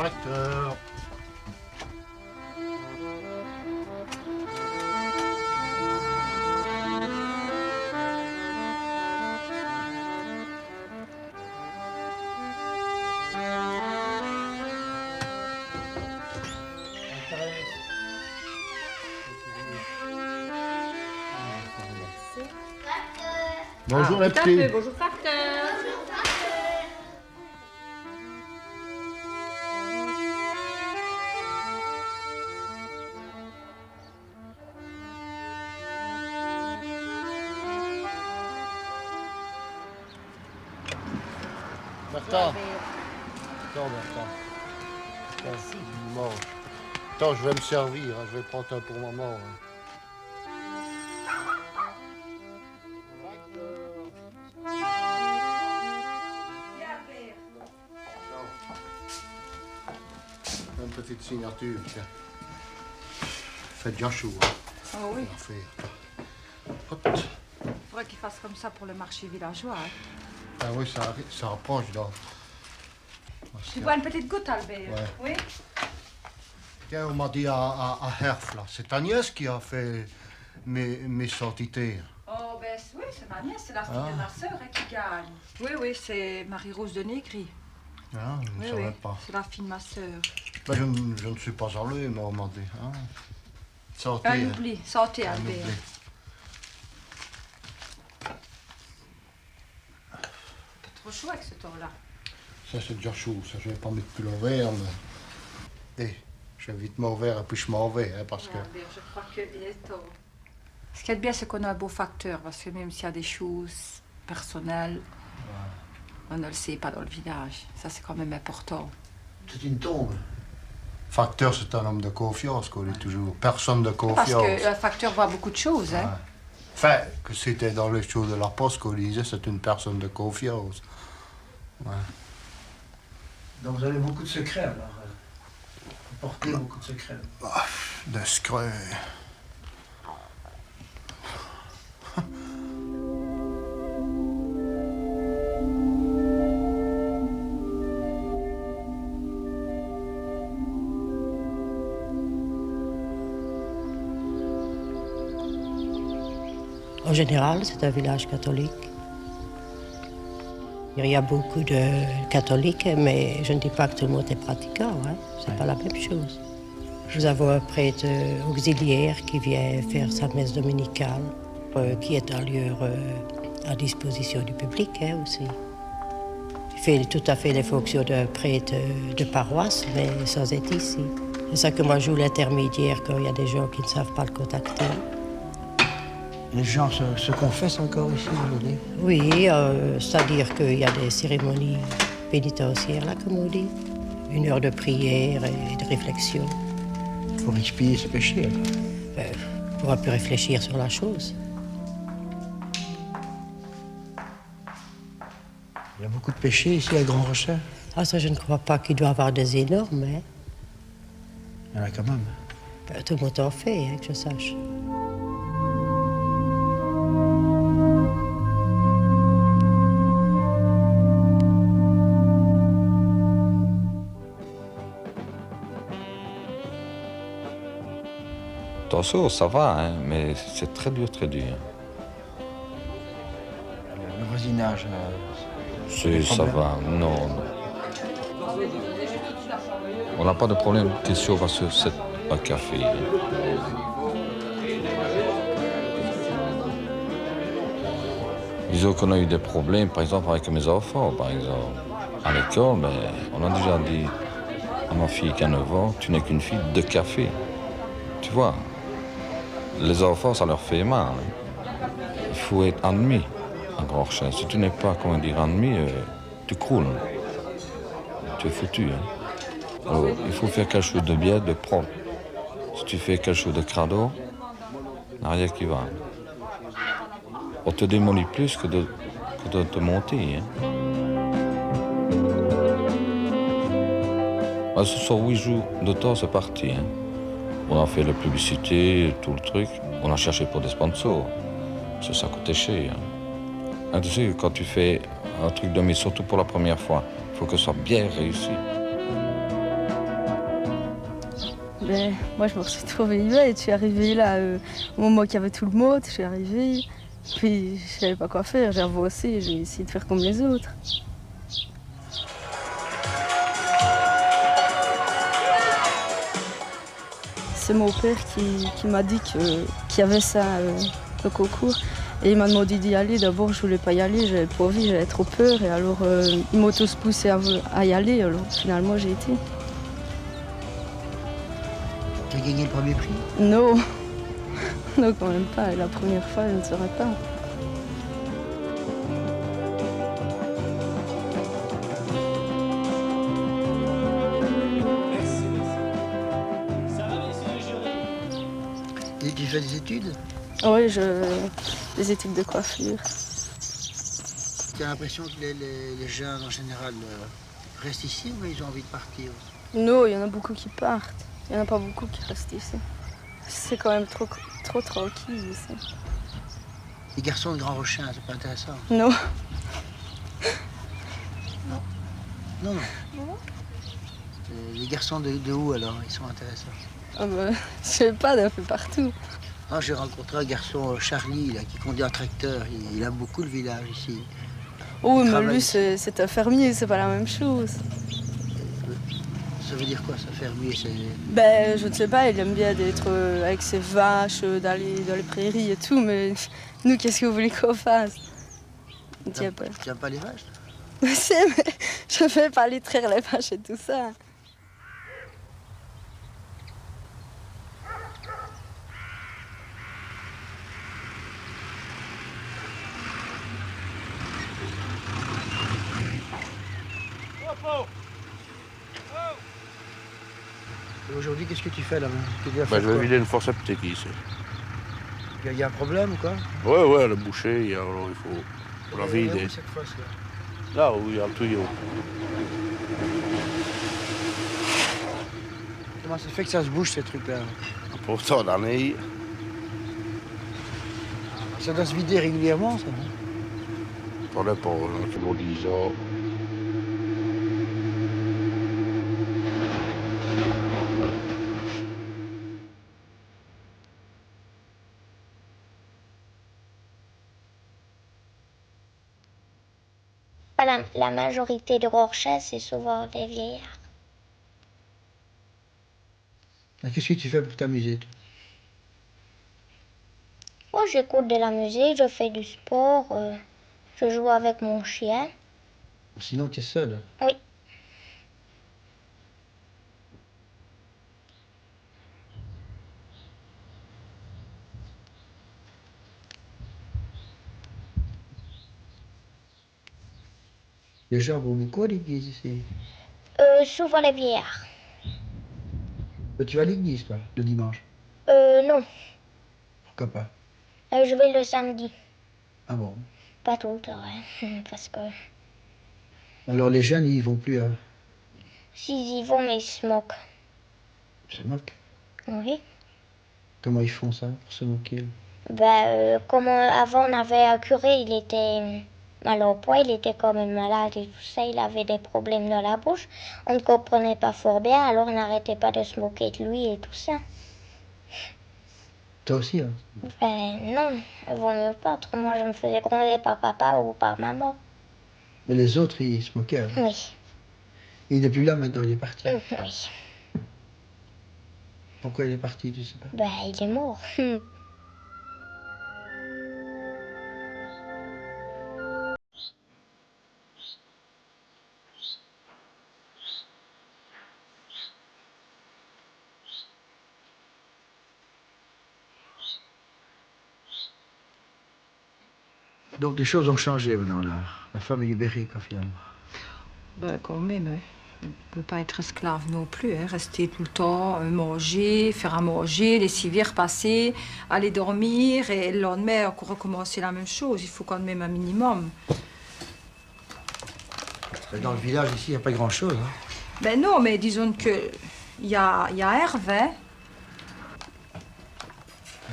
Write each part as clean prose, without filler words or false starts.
Facteur. Bonjour les petits. Bonjour facteur. Bertha. Attends, Bertha. Merci. Bon. Attends, je vais me servir, hein. Je vais prendre un pour maman. Hein. Une petite signature, tiens. Fait déjà chaud. Hein. Oh oui. On va faire. Hop. Il faudrait qu'il fasse comme ça pour le marché villageois. Hein. Ah oui, ça approche là. Tu bois une petite goutte, Albert? Ouais. Oui. Tiens, on m'a dit à Herf, là. C'est Agnès qui a fait mes sortités. Oh, ben oui, c'est ma nièce, c'est la fille de ma sœur qui gagne. Oui, oui, c'est Marie-Rose de Négri. Ah, je ne Oui, savais oui, pas. c'est la fille de ma sœur. Ben, je ne suis pas allé, mais on m'a dit. Hein. Sortez. Un oubli, sortez, Un Albert. oubli. Trop chaud avec ce temps-là. Ça, c'est déjà chaud. Ça, je vais pas mettre plus vert, mais... Eh, j'ai vite mon verre et puis je m'en vais, hein, parce que... Albert, je crois que bientôt. Ce qui est bien, c'est qu'on a un beau facteur, parce que même s'il y a des choses personnelles, on ne le sait pas dans le village. Ça, c'est quand même important. C'est une tombe. Facteur, c'est un homme de confiance, qu'on dit toujours. Personne de confiance. Parce que un facteur voit beaucoup de choses, hein. Ouais. Enfin, que c'était dans les choses de la poste qu'on disait, c'est une personne de confiance. Ouais. Donc vous avez beaucoup de secrets alors. Vous portez beaucoup de secrets. Ah, de secrets. En général, c'est un village catholique. Il y a beaucoup de catholiques, mais je ne dis pas que tout le monde est pratiquant, hein. C'est pas la même chose. Nous avons un prêtre auxiliaire qui vient faire sa messe dominicale, qui est un lieu à disposition du public, hein, aussi. Il fait tout à fait les fonctions d'un prêtre de paroisse, mais sans être ici. C'est ça que moi je joue l'intermédiaire quand il y a des gens qui ne savent pas le contacter. Les gens se confessent encore ici, vous voulez? Oui, c'est-à-dire qu'il y a des cérémonies pénitentiaires, là, comme on dit. 1 heure de prière et de réflexion. Pour expier ses péchés, alors. Pour un peu réfléchir sur la chose. Il y a beaucoup de péchés ici à Grand Rocher. Ah, ça, je ne crois pas qu'il doit y avoir des énormes, hein. Il y en a quand même. Tout le monde en fait, hein, que je sache. Torso, ça va, hein, mais c'est très dur, très dur. Le voisinage, Ça va, non. On n'a pas de problème. Question parce que c'est un café. Disons qu'on a eu des problèmes, par exemple, avec mes enfants, par exemple. À l'école, mais on a déjà dit à ma fille qui a 9 ans, tu n'es qu'une fille de café. Tu vois, les enfants, ça leur fait mal. Hein. Il faut être ennemi à Grand Rocher. Si tu n'es pas, comment dire, ennemi, tu croules. Tu es foutu. Hein. Alors, il faut faire quelque chose de bien, de propre. Si tu fais quelque chose de crado, il n'y a rien qui va. On te démolit plus que de te monter. Hein. Ah, ce sont 8 jours de temps, c'est parti. Hein. On a fait la publicité, tout le truc. On a cherché pour des sponsors. Ça coûtait cher. Hein. Tu sais, quand tu fais un truc de mise, surtout pour la première fois, il faut que ce soit bien réussi. Mais moi, je me suis trouvée bête. Je suis arrivée là au moment qu'il y avait tout le monde. Je suis arrivée, puis je savais pas quoi faire. J'ai rebossé, j'ai essayé de faire comme les autres. C'est mon père qui m'a dit qu'il y avait ça, le concours. Et il m'a demandé d'y aller. D'abord, je voulais pas y aller, j'avais pas envie, j'avais trop peur. Et alors, ils m'ont tous poussé à y aller. Alors, finalement, j'ai été. Tu as gagné le premier prix? Non, non, quand même pas. La première fois, je ne saurais pas. Et tu fais des études? Oui, des études de coiffure. Tu as l'impression que les jeunes en général restent ici ou ils ont envie de partir? Non, il y en a beaucoup qui partent. Il n'y en a pas beaucoup qui restent ici. C'est quand même trop tranquille ici. Les garçons de Grand Rochin, c'est pas intéressant? Non. Non, non. Les garçons de où alors? Ils sont intéressants? Ah bah, je sais pas, d'un peu partout. Ah, j'ai rencontré un garçon, Charlie, là, qui conduit un tracteur. Il aime beaucoup le village ici. Oh, Il mais travaille lui, ici. c'est un fermier, c'est pas la même chose. Ça veut dire quoi, ça, fermier? Ben, je ne sais pas, il aime bien d'être avec ses vaches, d'aller dans les prairies et tout, mais nous, qu'est-ce que vous voulez qu'on fasse? On tient pas. Tu n'aimes pas les vaches? Je sais, mais je ne fais pas aller traire les vaches et tout ça. Et aujourd'hui, qu'est-ce que tu fais là-bas? Je vais vider une fosse septique ici. Il y a un problème ou quoi? Ouais, le boucher, alors il faut la vider. Et où, cette fosse, là? Là où il y a le tuyau. Comment ça fait que ça se bouge, ces trucs-là? Pour tant d'années, Ça doit se vider régulièrement, ça, non? ça dépend, tu m'as dit ça. La majorité de Rorschach, c'est souvent des vieillards. Qu'est-ce que tu fais pour t'amuser, toi? Moi, j'écoute de la musique, je fais du sport, je joue avec mon chien. Sinon, tu es seul. Oui. Les gens vont beaucoup à l'église ici. Souvent les vieillards. Tu vas à l'église, toi, le dimanche? Non. Pourquoi pas? Je vais le samedi. Ah bon? Pas tout le temps, hein, parce que Alors les jeunes, ils vont plus à... s'ils y vont, mais ils se moquent. Ils se moquent. Oui. Comment ils font ça, pour se moquer? Comme avant, on avait un curé, il était mal au poids, il était quand même malade et tout ça, il avait des problèmes dans la bouche. On ne comprenait pas fort bien, alors on n'arrêtait pas de se moquer de lui et tout ça. Toi aussi, hein? Non, il vaut mieux pas, autrement je me faisais gronder par papa ou par maman. Mais les autres, ils se moquaient. Hein? Oui. Il n'est plus là maintenant, il est parti. Oui. Pourquoi il est parti, tu sais pas? Il est mort. Donc les choses ont changé maintenant, là. La femme est libérée, quoi, finalement. Ben, quand même, hein. On ne peut pas être esclave non plus, hein. Rester tout le temps, manger, faire à manger, les civières passer, aller dormir et le lendemain encore recommencer la même chose. Il faut quand même un minimum. Dans le village ici, il n'y a pas grand-chose. Hein. Ben non, mais disons que il y a Hervé. Hein.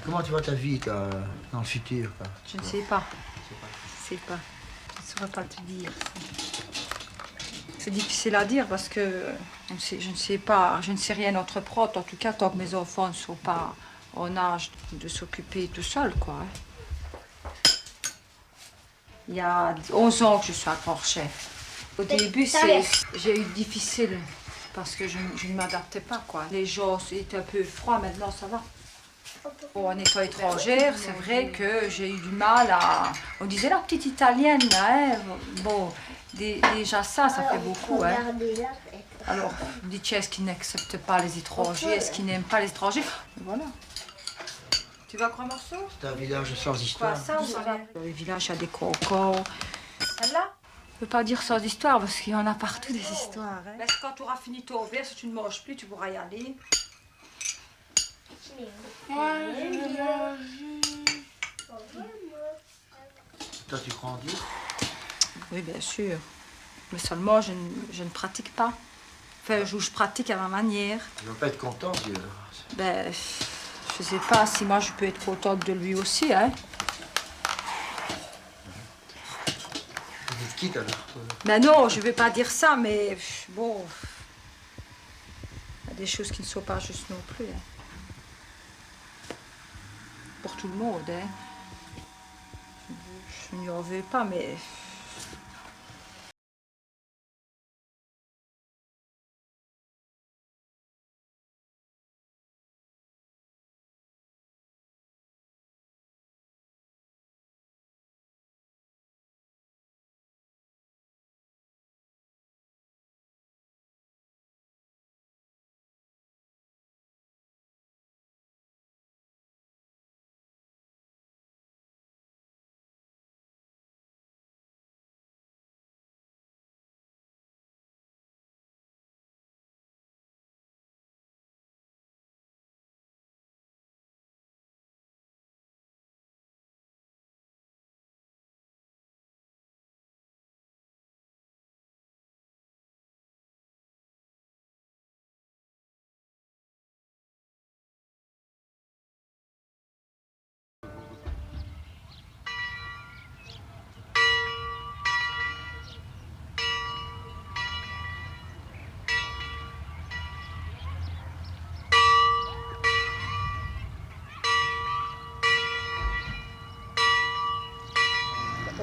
Comment tu vois ta vie, toi, dans le futur, quoi? Je ne sais pas. Je ne sais pas. Je ne saurais pas te dire. C'est difficile à dire parce que je ne sais pas, je ne sais rien entreprendre, en tout cas tant que mes enfants ne sont pas en âge de s'occuper tout seuls, quoi. Il y a 11 ans que je suis à Port-Chef. Au début, j'ai eu difficile parce que je ne m'adaptais pas, quoi. Les gens étaient un peu froids, maintenant ça va. Bon, en étant étrangère, c'est vrai que j'ai eu du mal à... On disait la petite italienne, hein. Bon, déjà ça fait beaucoup, hein. Alors, on dit, est-ce qu'ils n'acceptent pas les étrangers, est-ce qu'ils n'aiment pas les étrangers? Voilà. Tu veux encore un morceau? C'est un village sans histoire. Quoi, ça, dans les villages, il y a des cocos. Celle-là? Je ne peux pas dire sans histoire parce qu'il y en a partout des histoires. Hein. Mais quand tu auras fini ton verre, si tu ne manges plus, tu pourras y aller. Moi, je veux manger. Toi, tu crois en Dieu? Oui, bien sûr. Mais seulement, je ne pratique pas. Enfin, je pratique à ma manière. Tu ne vas pas être content, Dieu? Ben, je ne sais pas si moi, je peux être contente de lui aussi, hein. Vous êtes quitte, alors? Ben non, je ne vais pas dire ça, mais bon... Il y a des choses qui ne sont pas justes non plus, hein. Pour tout le monde, hein. Je n'y en veux pas, mais...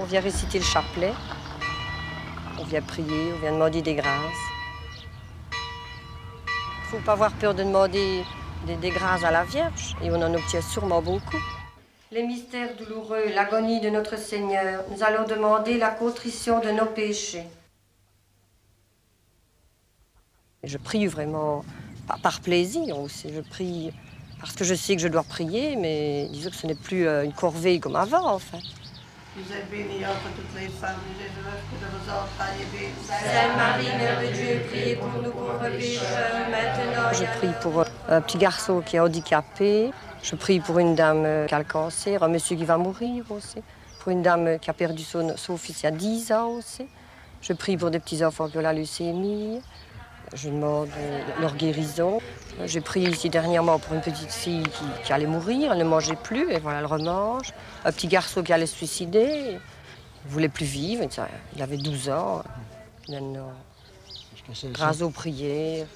On vient réciter le chapelet, on vient prier, on vient demander des grâces. Il ne faut pas avoir peur de demander des grâces à la Vierge, et on en obtient sûrement beaucoup. Les mystères douloureux, l'agonie de notre Seigneur, nous allons demander la contrition de nos péchés. Je prie vraiment, pas par plaisir aussi, je prie parce que je sais que je dois prier, mais disons que ce n'est plus une corvée comme avant, en fait. Vous êtes bénie entre toutes les femmes, Jésus, le fruit de vos entrailles est béni. Sainte Marie, Mère de Dieu, priez pour nous pauvres pécheurs, maintenant. Je prie pour un petit garçon qui est handicapé. Je prie pour une dame qui a le cancer, un monsieur qui va mourir aussi. Pour une dame qui a perdu son fils il y a 10 ans aussi. Je prie pour des petits enfants qui ont la leucémie. Je demande leur guérison. J'ai prié ici dernièrement pour une petite fille qui allait mourir, elle ne mangeait plus, et voilà, elle remange. Un petit garçon qui allait se suicider, il ne voulait plus vivre, il avait 12 ans. Maintenant, grâce aux prières.